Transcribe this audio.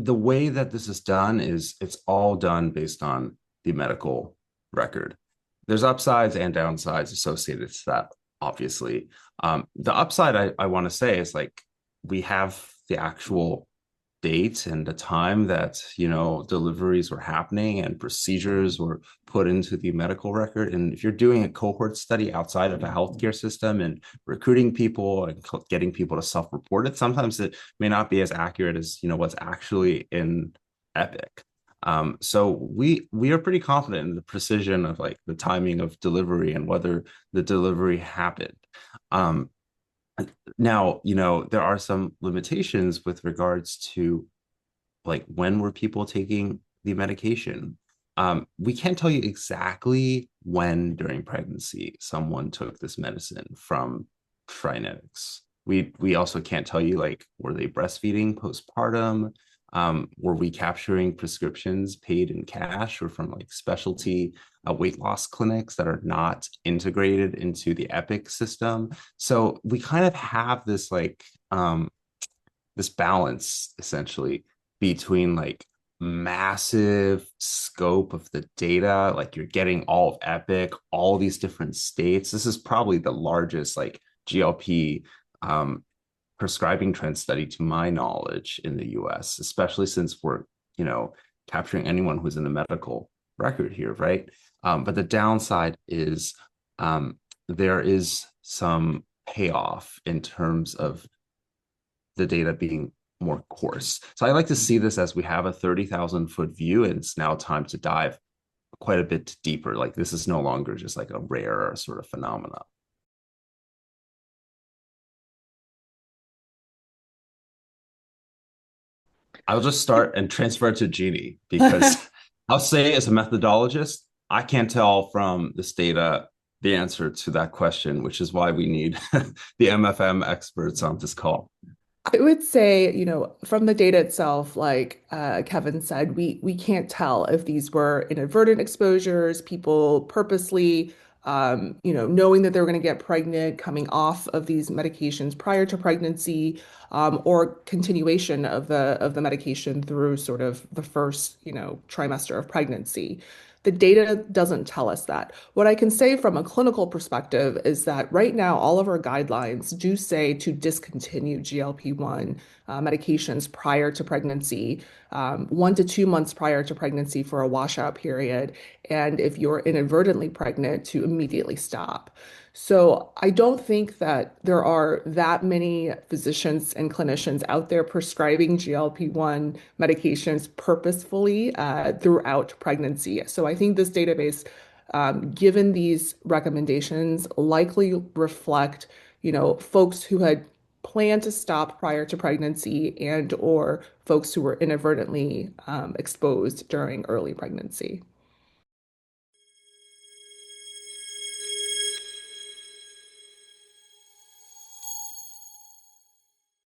the way that this is done is it's all done based on the medical record. There's upsides and downsides associated to that, obviously. The upside I want to say is like we have the actual date and the time that deliveries were happening and procedures were put into the medical record. And if you're doing a cohort study outside of a healthcare system and recruiting people and getting people to self-report it, sometimes it may not be as accurate as what's actually in Epic. So we are pretty confident in the precision of like the timing of delivery and whether the delivery happened. um, Now, there are some limitations with regards to like when were people taking the medication. We can't tell you exactly when during pregnancy someone took this medicine from Trinetics. We also can't tell you like were they breastfeeding postpartum? Were we capturing prescriptions paid in cash or from like specialty weight loss clinics that are not integrated into the Epic system? So we kind of have this like this balance essentially between like massive scope of the data, like you're getting all of Epic, all these different states. This is probably the largest like GLP prescribing trend study to my knowledge in the US, especially since we're, you know, capturing anyone who's in the medical record here, right? But the downside is there is some payoff in terms of the data being more coarse. So I like to see this as we have a 30,000-foot view, and it's now time to dive quite a bit deeper. Like this is no longer just like a rare sort of phenomena. I'll just start and transfer to Jeannie because I'll say as a methodologist, I can't tell from this data the answer to that question, which is why we need the MFM experts on this call. I would say, from the data itself, like Kevin said, we can't tell if these were inadvertent exposures, people purposely, knowing that they were going to get pregnant, coming off of these medications prior to pregnancy, or continuation of the medication through sort of the first, trimester of pregnancy. The data doesn't tell us that. What I can say from a clinical perspective is that right now, all of our guidelines do say to discontinue GLP-1 medications prior to pregnancy, 1 to 2 months prior to pregnancy for a washout period, and if you're inadvertently pregnant, to immediately stop. So I don't think that there are that many physicians and clinicians out there prescribing GLP-1 medications purposefully throughout pregnancy. So I think this database, given these recommendations, likely reflect, folks who had planned to stop prior to pregnancy and or folks who were inadvertently exposed during early pregnancy.